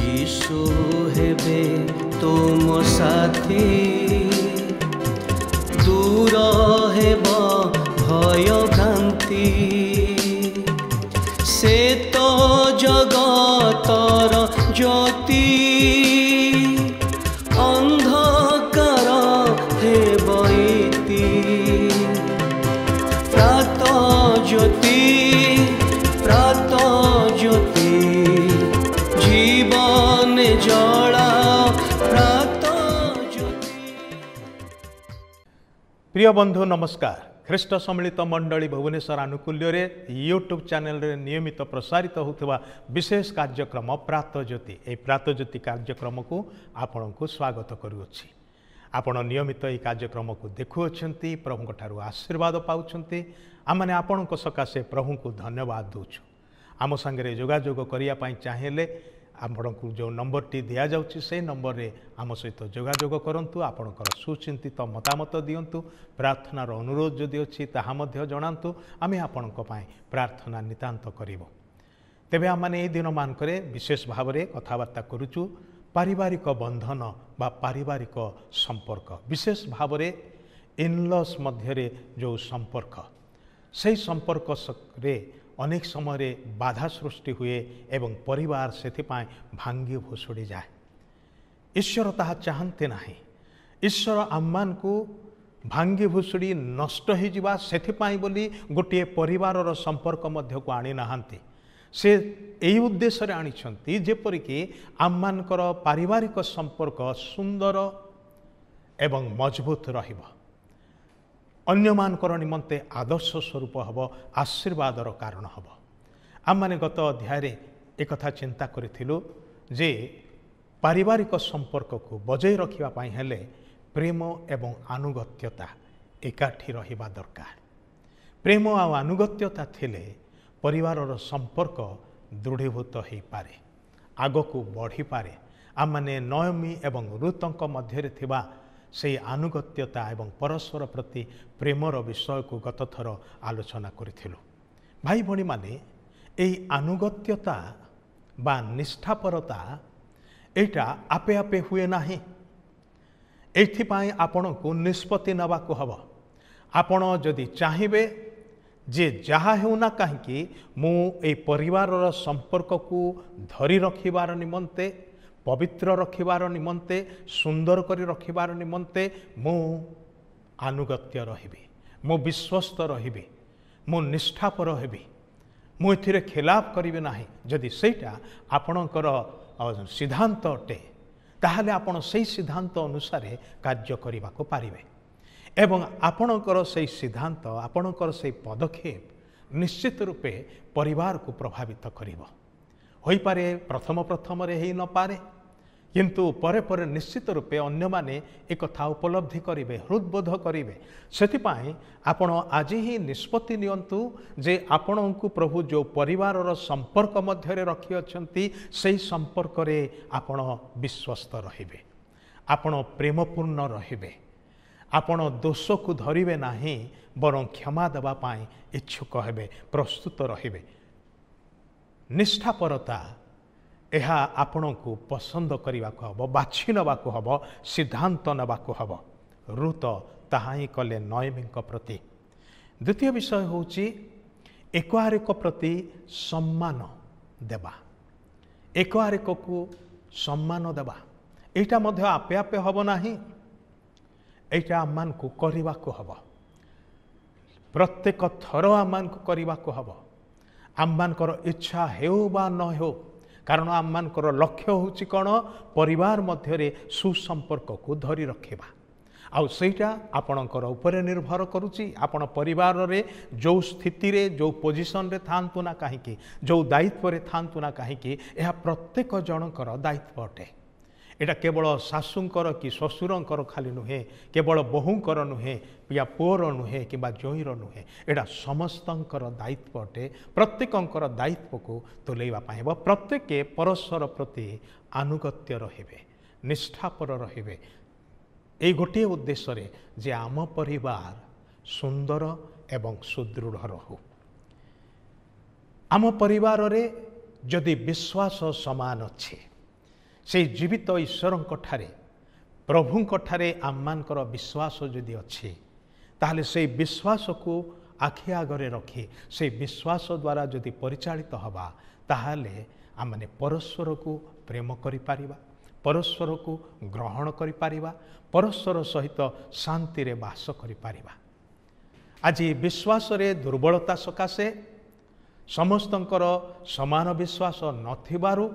यीशु हेबे तुम साथी दूर हेब भय भ्रांति से तो जगतर ज्योति अंधकार हेब इति प्रात ज्योति जीवन जला प्रात ज्योति। प्रिय बंधु नमस्कार। ख्रीष्ट सम्मिलित मंडली भुवनेश्वर आनुकूल्य रे यूट्यूब चैनल रे नियमित प्रसारित होता विशेष कार्यक्रम प्रात ज्योति। ए प्रात ज्योति कार्यक्रम को आपण को स्वागत करुछि। आपण नियमित ये कार्यक्रम को देखुअछंती, प्रभु ठारू आशीर्वाद पाउछंती। आमने आपण को सकाशे प्रभु को धन्यवाद दूछु। आम संगे जोगाजोग करिया पई चाहेले आपको जो नंबर टी दिया जाउछि से नंबर रे आम सहित जोगाजोग करंतु। आपणकर सुचिंतित मतामत दियंतु, प्रार्थनार अनुरोध जदि अछि ताहा मध्य जणांतु। आमे आपणक पई प्रार्थना नितांत करिवो। तेबे आमने ए दिन मानकरे विशेष भाव में कथबार्ता करूचु पारिवारिक बंधन बा पारिवारिक संपर्क, विशेष भाव में इनलॉस मध्य जो संपर्क, से संपर्क रे अनेक समय बाधा सृष्टि हुए एवं परिवार से भांगी भुसुड़ी जाए। ईश्वर ताहा चाहते नहीं। ईश्वर आम्मान को भांगी भुसुड़ी नष्ट हो जावा सेथिपाई बोली गोटे परिवार संपर्क मध्य को आनी नाहांती। से यही उद्देश्य आनिछंती जेपरिकी आम्मानकर पारिवारिक संपर्क सुंदर एवं मजबूत रहिबो, अन्य मानकर निमंते आदर्श स्वरूप हब, आशीर्वादर कारण हब। आम माने गत अध्याय एक कथा चिंता करिथिलु जे पारिवारिक संपर्क को बजाय रखिबा पई हेले प्रेम एवं आनुगत्यता एकाठी रहिबा दरकार। प्रेम आ आनुगत्यता थिले परिवारर संपर्क दृढ़ीभूत हो पारे, आग को बढ़ी पारे। आम माने नयमी एवं रुतंक मध्य थिबा से आनुगत्यता एवं परस्पर प्रति प्रेमर विषय को गत थर आलोचना करिथिलु। भाई भणी माने एही आनुगत्यता बा निष्ठापरता एटा आपे आपे हुए नाही। एथिपाई आपण को निष्पत्ति नबा को हबो। आपण जदि चाहिबे जे जहा हेउना काहेकि मु ए परिवारर संपर्क को धरी रखिबार निमंते, पवित्र रखिबार निमंते, सुंदर करी रखिबार निमंते मु आनुगत्य रहिबी, मु विश्वस्त रहिबी, मु निष्ठापर हेबी, मु एथिरे खिलाफ करिबे नाही। जदि सेटा आपणकर सिद्धांत अटे ताहले आपण सेही सिद्धांत अनुसार कार्य करिबा को पारिबे एवं आपणकर सेही सिद्धांत, आपणकर सेही पदक्षेप निश्चित रूपे परिवार को प्रभावित करिबो। होई पारे प्रथम प्रथम रे हेई न पारे, किंतु परे परे निश्चित रूपे अन्य माने एक कथा उपलब्धि करिवे, हृदबोध करिवे। सेथिपाई आपण आज ही निष्पत्ति नियंतु जे आपणଙ୍କୁ प्रभु जो परिवारर संपर्क मध्य रखी अछंती सेही संपर्क रे आपण विश्वस्त रहिबे, आपण प्रेमपूर्ण रहिबे, आपण दोष को धरिबे नाही बरं क्षमा देबा पाई इच्छुक हेबे, प्रस्तुत रहिबे। निष्ठापरता एहा आपण को पसंद करने को हम, बाछि नवा को हम, सिद्धांत नवा को हम। रुत ताहा ही कले नयमी प्रति। द्वितीय विषय होची एक आरेक प्रति सम्मान देवा, एक आरेक को सम्मान देवा। एटा मध्य आपे आपे हब नाही, एटा आमान को करवा को हब। प्रत्येक थर आमान को करवा को हब। आममानकर इच्छा हेउ बा न हो, कारण आममानकर लक्ष्य होची कौन, परिवार मध्य सुसंपर्क को धरी रखिबा। आउ सेटा आपणकर उपरे निर्भर करुची। आपण परिवार रे जो स्थिति रे जो पोजिशन रे थांतु ना काहेकि, जो दायित्व रे थांतु ना काहेकि, यह प्रत्येक जनकर दायित्व अटे। एटा केवल सासुंकर कि ससुरंकर खाली नुहे, केवल बहुंकर नुहे या पुअर नुहे कि जोईर नुहे, एटा समस्तंकर दायित्व अटे। प्रत्येकंकर दायित्व को तुलैवा पाए प्रत्येके परस्पर प्रति आनुगत्य रहिबे, निष्ठापर रहिबे। ए गोटे उद्देश्य रे जे आम परिवार सुंदर एवं सुदृढ़ रहू। आम परिवार रे जदि विश्वास समान अच्छे, से जीवित ईश्वर प्रभुंठारे आममानकर विश्वास जदि अच्छे ताहले से विश्वास को आखि आगरे रखी से विश्वास द्वारा जदि परिचालित हवा ताहले आमने परस्पर को प्रेम करि पारिबा, परस्पर को ग्रहण करि पारिबा, परस्पर सहित शांति रे वास करि पारिबा। आज विश्वास रे दुर्बलता सकाशे समस्तंकर समान विश्वास नथिबारु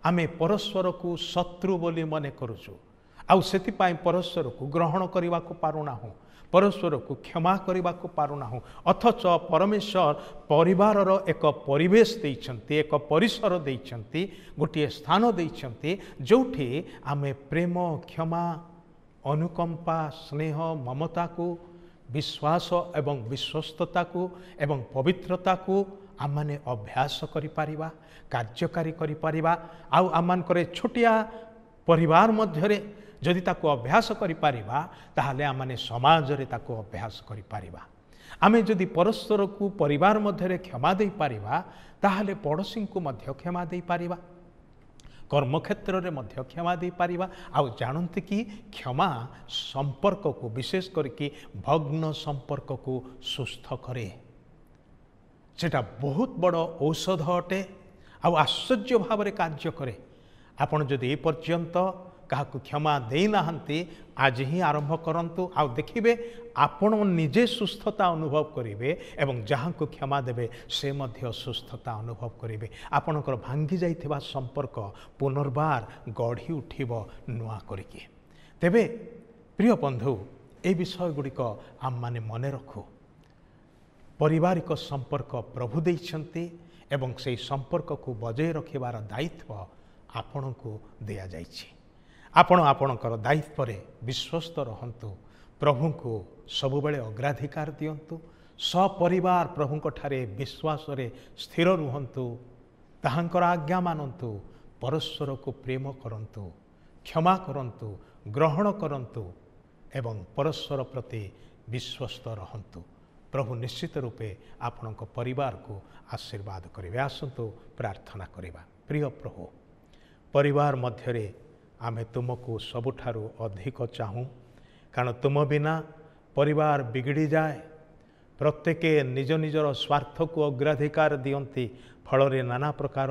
आमे परस्पर को शत्रु बोली मने करूछु आउ सेतिपाई परस्पर को ग्रहण करने को पारुना हूँ, परस्पर को क्षमा करने को पारुना हूँ। अथच परमेश्वर परिवारर एक परिवेश देइछन्ति, एक परिसर देइछन्ति, गोटे स्थान देइछन्ति जोठी आमे प्रेम, क्षमा, अनुकंपा, स्नेह, ममता को, विश्वास एवं विश्वस्तता को एवं पवित्रता को आम मैंने अभ्यास करिपारिबा, कार्यकारी करिपारिबा। आउ आम मानकर छोटिया परिवार मध्यरे जदि ताको अभ्यास करिपारिबा ताहले आम माने समाज रे ताको अभ्यास करिपारिबा। आमे जदि परस्पर को परिवार मध्यरे क्षमा देई पारिबा ताहले पड़ोसी को मध्य क्षमा देई पारिबा, कर्मक्षेत्र रे मध्य क्षमा दे पारिबा। आउ जानते कि क्षमा संपर्क को विशेष करके भग्न संपर्क को सुस्थ करे, सेटा बहुत बड़ औषध अटे। आउ आश्चर्य भाव रे कार्य करे। आपण जदि ए पर्यंत क्या क्षमा दे नाहंती आज ही आरंभ करंतु, आउ देखिबे आपण निजे सुस्थता अनुभव करिवे एवं जहाँ को क्षमा देवे से मध्य सुस्थता अनुभव करिवे। आपणकर भांगी जाइथिबा संपर्क पुनर्बार गढ़ी उठिब नुआ करिके। तेबे प्रिय बंधु ए विषय गुड़िक आम माने मने रखु। पारिवारिक संपर्क प्रभु देइछन्ति एवं से संपर्क को बजाय रखिबार दायित्व आपण को दिया जाइछि। आपण आपणकर दायित्व रे विश्वस्त रहंतु, प्रभु को सबुबले अग्राधिकार दियंतु, सपरिवार प्रभुंक ठारे विश्वास रे स्थिर रुहंतु, ताहांकर आज्ञा मानंतु, परस्पर को प्रेम करंतु, क्षमा करंतु, ग्रहण करंतु एवं परस्पर प्रति विश्वस्त रहंतु। प्रभु निश्चित रूपे आपणक परिवार को आशीर्वाद करिवे। आसंतु प्रार्थना करिबा। प्रिय प्रभु, परिवार मध्यरे आमे तुमको सबुठारु अधिक चाहूँ, कारण तुम बिना परिवार बिगड़ी जाए। प्रत्येके निज निजर स्वार्थ को अग्राधिकार दियंती, फल नाना प्रकार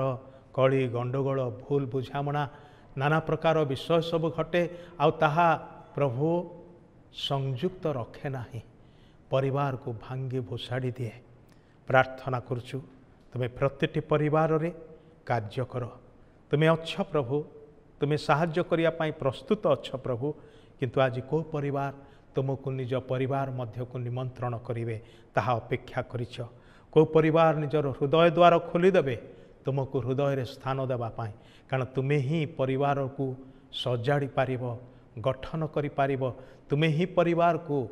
कली गंडगोल, भूल बुझामणा, नाना प्रकार विषय सब घटे। आउ ताहा प्रभु संयुक्त रखे नाही, परिवार को भांगी भुषाड़ी दिए। प्रार्थना करुचु तुम्हें प्रत्येक परिवार रे कार्य कर। तुम्हें अच्छा प्रभु, तुम्हें साहाय्य करिया पाई प्रस्तुत अच्छा प्रभु, किंतु आज को परिवार तुमको निज परिवार मध्य को निमंत्रण करिवे ताहा अपेक्षा करिछ। को परिवार निजर हृदय द्वार खोलीदेवे तुमको हृदय रे स्थान देवा पाई, कारण तुम्हें ही परिवार को सजाड़ी पारिब, गठन करि पारिब। तुम्हें ही परिवार को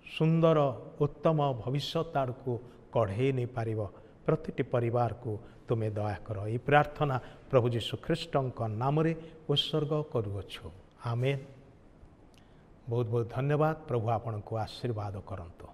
सुंदर उत्तम भविष्य आड़ को कढ़े नहीं पारिब। प्रतिटी परिवार को तुम्हें दया कर। ये प्रार्थना प्रभु यीशु ख्रीष्टଙ୍କ नामरे उत्सर्ग करुअछु। आमेन। बहुत बहुत धन्यवाद। प्रभु आपन को आशीर्वाद करंतु।